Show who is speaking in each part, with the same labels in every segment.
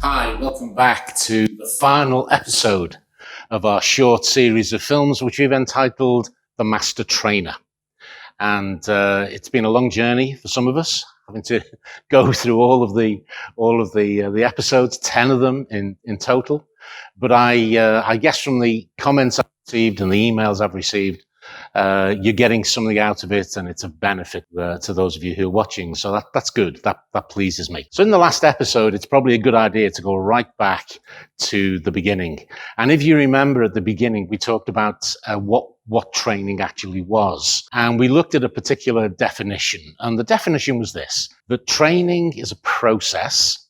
Speaker 1: Hi, welcome back to the final episode of our short series of films, which we've entitled The Master Trainer. And it's been a long journey for some of us, having to go through all of the episodes, 10 of them in total. But I guess from the comments I've received and the emails I've received, you're getting something out of it, and it's of benefit to those of you who are watching. So that's good. That pleases me. So in the last episode, it's probably a good idea to go right back to the beginning. And if you remember at the beginning, we talked about what training actually was. And we looked at a particular definition. And the definition was this: that training is a process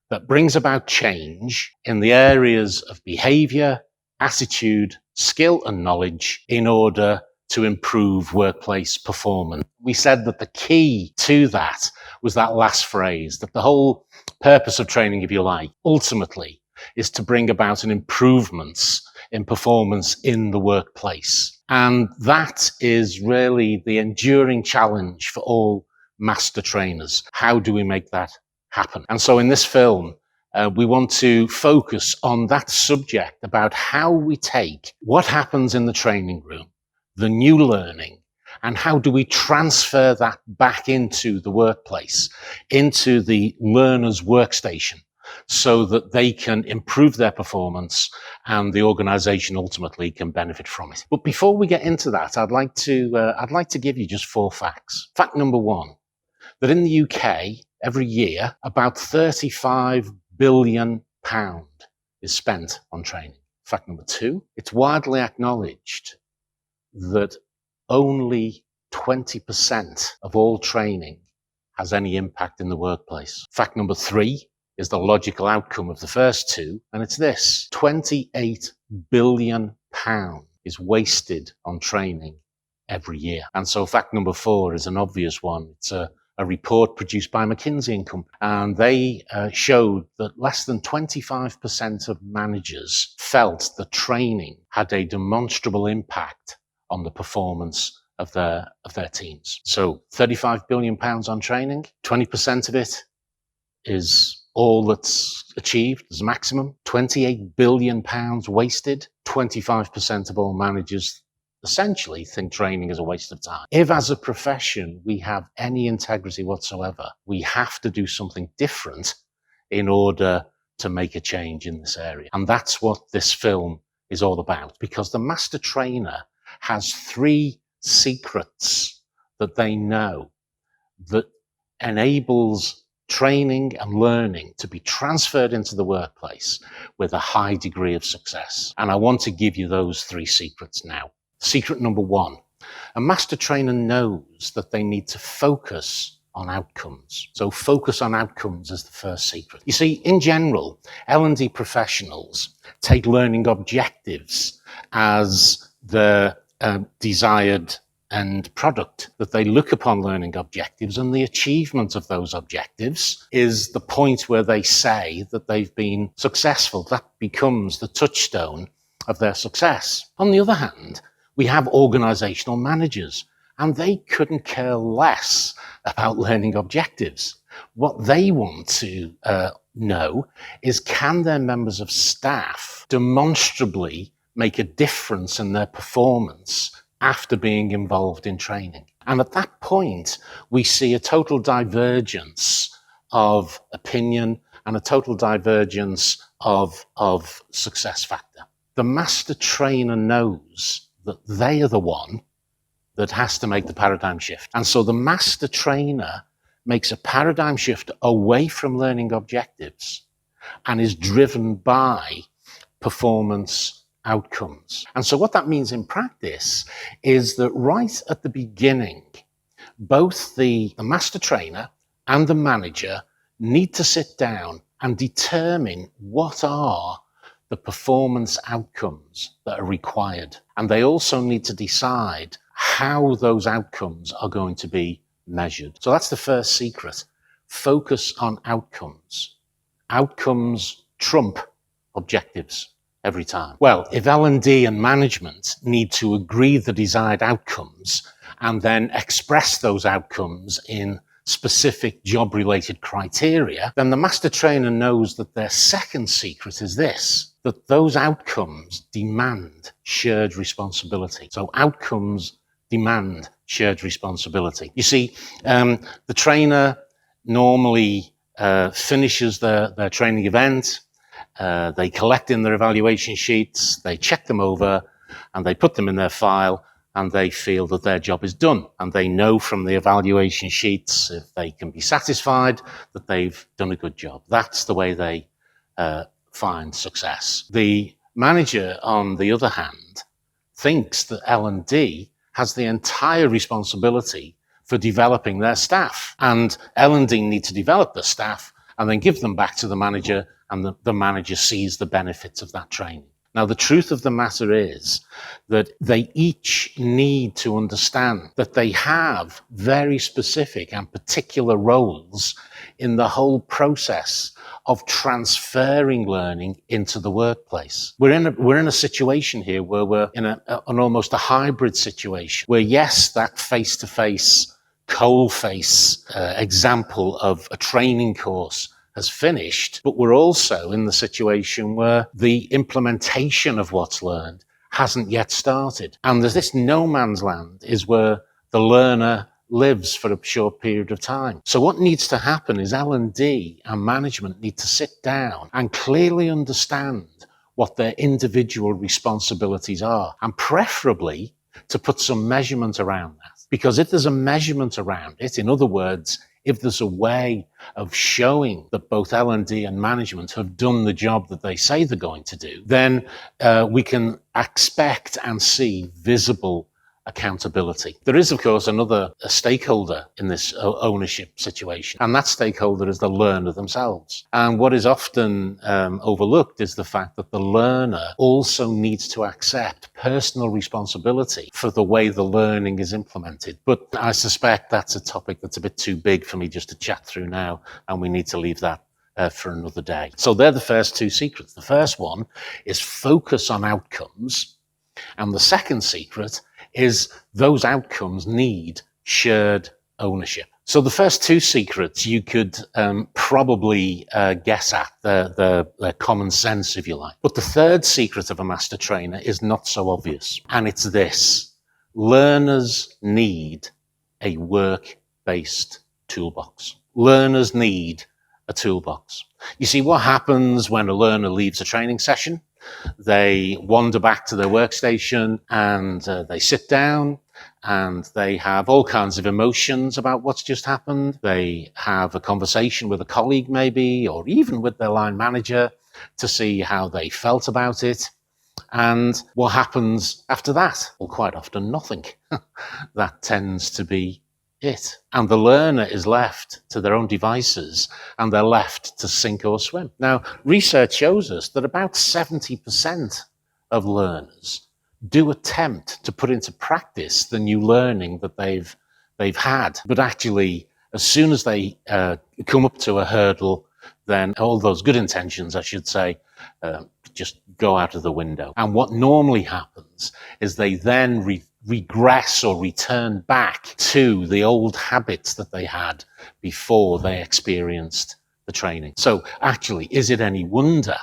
Speaker 1: that brings about change in the areas of behavior, attitude, skill, and knowledge in order to improve workplace performance. We said that the key to that was that last phrase, that the whole purpose of training, if you like, ultimately is to bring about an improvements in performance in the workplace. And that is really the enduring challenge for all master trainers. How do we make that happen? And so in this film, we want to focus on that subject about how we take what happens in the training room, the new learning, and how do we transfer that back into the workplace, into the learner's workstation, so that they can improve their performance and the organization ultimately can benefit from it. But before we get into that, I'd like to give you just 4 facts. Fact number 1, that in the UK, every year, about £35 billion is spent on training. Fact number 2, it's widely acknowledged that only 20% of all training has any impact in the workplace. Fact number 3 is the logical outcome of the first 2, and it's this: £28 billion is wasted on training every year. And so fact number 4 is an obvious one. It's a report produced by McKinsey & Company, and they showed that less than 25% of managers felt that training had a demonstrable impact on the performance of their teams. So £35 billion on training, 20% of it is all that's achieved as maximum. £28 billion wasted. 25% of all managers essentially think training is a waste of time. If as a profession we have any integrity whatsoever, we have to do something different in order to make a change in this area. And that's what this film is all about, because the master trainer has 3 secrets that they know that enables training and learning to be transferred into the workplace with a high degree of success. And I want to give you those 3 secrets now. Secret number 1, a master trainer knows that they need to focus on outcomes. So focus on outcomes is the first secret. You see, in general, L&D professionals take learning objectives as the desired end product, that they look upon learning objectives, and the achievement of those objectives is the point where they say that they've been successful. That becomes the touchstone of their success. On the other hand, we have organizational managers, and they couldn't care less about learning objectives. What they want to know is, can their members of staff demonstrably make a difference in their performance after being involved in training? And at that point, we see a total divergence of opinion and a total divergence of success factor. The master trainer knows that they are the one that has to make the paradigm shift. And so the master trainer makes a paradigm shift away from learning objectives and is driven by performance outcomes. And so what that means in practice is that right at the beginning, both the master trainer and the manager need to sit down and determine what are the performance outcomes that are required. And they also need to decide how those outcomes are going to be measured. So that's the first secret. Focus on outcomes. Outcomes trump objectives every time. Well, if L&D and management need to agree the desired outcomes and then express those outcomes in specific job-related criteria, then the master trainer knows that their second secret is this, that those outcomes demand shared responsibility. So outcomes demand shared responsibility. You see, the trainer normally finishes their training event, they collect in their evaluation sheets, they check them over, and they put them in their file, and they feel that their job is done. And they know from the evaluation sheets, if they can be satisfied, that they've done a good job. That's the way they find success. The manager, on the other hand, thinks that L&D has the entire responsibility for developing their staff. And L&D need to develop the staff and then give them back to the manager, and the manager sees the benefits of that training. Now, the truth of the matter is that they each need to understand that they have very specific and particular roles in the whole process of transferring learning into the workplace. We're in a situation here where we're in an almost a hybrid situation, where yes, that face-to-face, coal-face example of a training course has finished, but we're also in the situation where the implementation of what's learned hasn't yet started. And there's this no man's land is where the learner lives for a short period of time. So what needs to happen is L&D and management need to sit down and clearly understand what their individual responsibilities are, and preferably to put some measurement around that. Because if there's a measurement around it, in other words, if there's a way of showing that both L&D and management have done the job that they say they're going to do, then we can expect and see visible accountability. There is, of course, another stakeholder in this ownership situation, and that stakeholder is the learner themselves. And what is often overlooked is the fact that the learner also needs to accept personal responsibility for the way the learning is implemented. But I suspect that's a topic that's a bit too big for me just to chat through now, and we need to leave that for another day. So they're the first two secrets. The first one is focus on outcomes, and the second secret is those outcomes need shared ownership. So the first two secrets you could probably guess at, the common sense, if you like. But the third secret of a master trainer is not so obvious. And it's this: learners need a work-based toolbox. Learners need a toolbox. You see, what happens when a learner leaves a training session? They wander back to their workstation and they sit down and they have all kinds of emotions about what's just happened. They have a conversation with a colleague maybe, or even with their line manager to see how they felt about it. And what happens after that? Well, quite often nothing. That tends to be it. And the learner is left to their own devices, and they're left to sink or swim. Now, research shows us that about 70% of learners do attempt to put into practice the new learning that they've had. But actually, as soon as they come up to a hurdle, then all those good intentions, I should say, just go out of the window. And what normally happens is they then regress or return back to the old habits that they had before they experienced the training. So actually, is it any wonder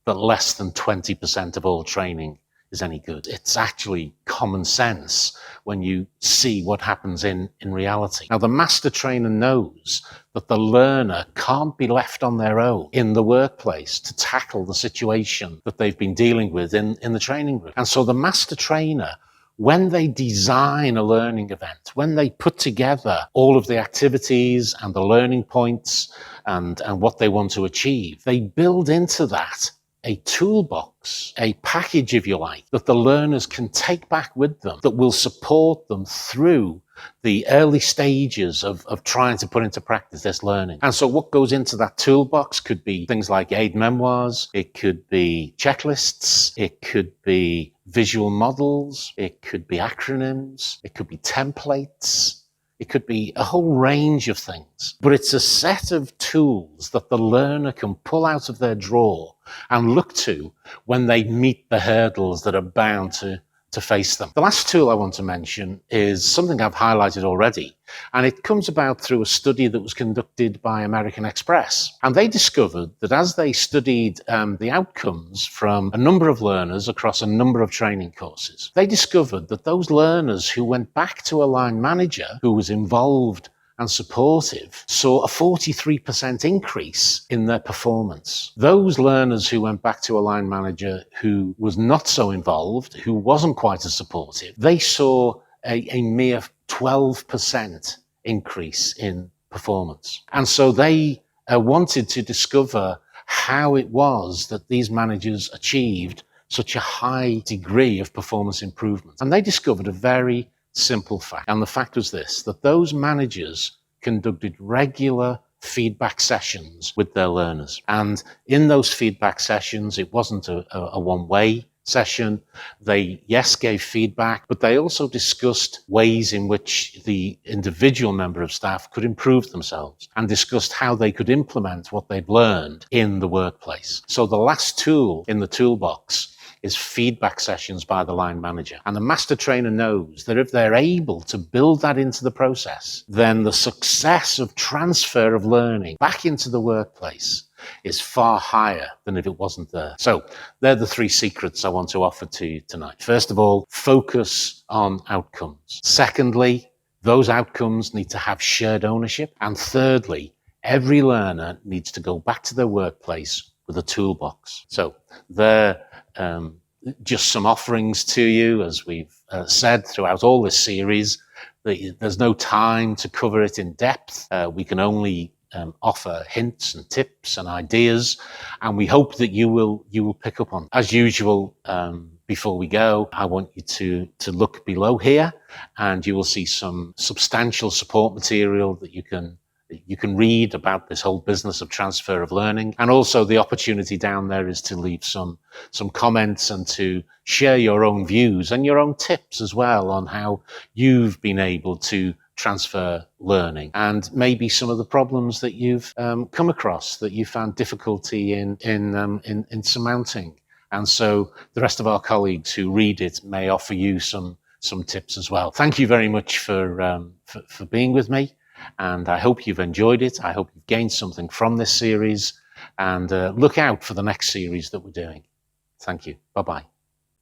Speaker 1: that less than 20% of all training is any good? It's actually common sense when you see what happens in reality. Now, the master trainer knows that the learner can't be left on their own in the workplace to tackle the situation that they've been dealing with in the training room. And so the master trainer, when they design a learning event, when they put together all of the activities and the learning points and what they want to achieve, they build into that a toolbox, a package, if you like, that the learners can take back with them, that will support them through the early stages of trying to put into practice this learning. And so what goes into that toolbox could be things like aid memoirs, it could be checklists, it could be visual models, it could be acronyms, it could be templates, it could be a whole range of things. But it's a set of tools that the learner can pull out of their drawer and look to when they meet the hurdles that are bound to to face them. The last tool I want to mention is something I've highlighted already, and it comes about through a study that was conducted by American Express. And they discovered that as they studied the outcomes from a number of learners across a number of training courses, they discovered that those learners who went back to a line manager who was involved and supportive saw a 43% increase in their performance. Those learners who went back to a line manager who was not so involved, who wasn't quite as supportive, they saw a mere 12% increase in performance. And so they wanted to discover how it was that these managers achieved such a high degree of performance improvement. And they discovered a very simple fact. And the fact was this, that those managers conducted regular feedback sessions with their learners. And in those feedback sessions, it wasn't a one-way session. They, yes, gave feedback, but they also discussed ways in which the individual member of staff could improve themselves and discussed how they could implement what they'd learned in the workplace. So the last tool in the toolbox is feedback sessions by the line manager. And the master trainer knows that if they're able to build that into the process, then the success of transfer of learning back into the workplace is far higher than if it wasn't there. So they're the three secrets I want to offer to you tonight. First of all, focus on outcomes. Secondly, those outcomes need to have shared ownership. And thirdly, every learner needs to go back to their workplace with a toolbox. So they're just some offerings to you, as we've said throughout all this series. There's no time to cover it in depth. We can only offer hints and tips and ideas, and we hope that you will pick up on. As usual, before we go, I want you to look below here, and you will see some substantial support material that you can read about this whole business of transfer of learning. And also the opportunity down there is to leave some comments and to share your own views and your own tips as well on how you've been able to transfer learning and maybe some of the problems that you've come across that you found difficulty in surmounting. And so the rest of our colleagues who read it may offer you some tips as well. Thank you very much for being with me. And I hope you've enjoyed it. I hope you've gained something from this series, and look out for the next series that we're doing. Thank you. Bye-bye.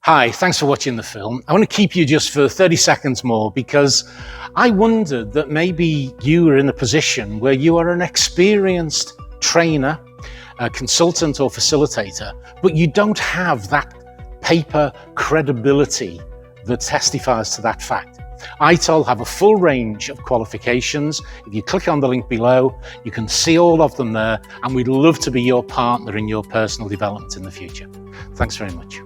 Speaker 1: Hi, thanks for watching the film. I want to keep you just for 30 seconds more because I wondered that maybe you are in a position where you are an experienced trainer, a consultant or facilitator, but you don't have that paper credibility that testifies to that fact. ITOL have a full range of qualifications. If you click on the link below, you can see all of them there, and we'd love to be your partner in your personal development in the future. Thanks very much.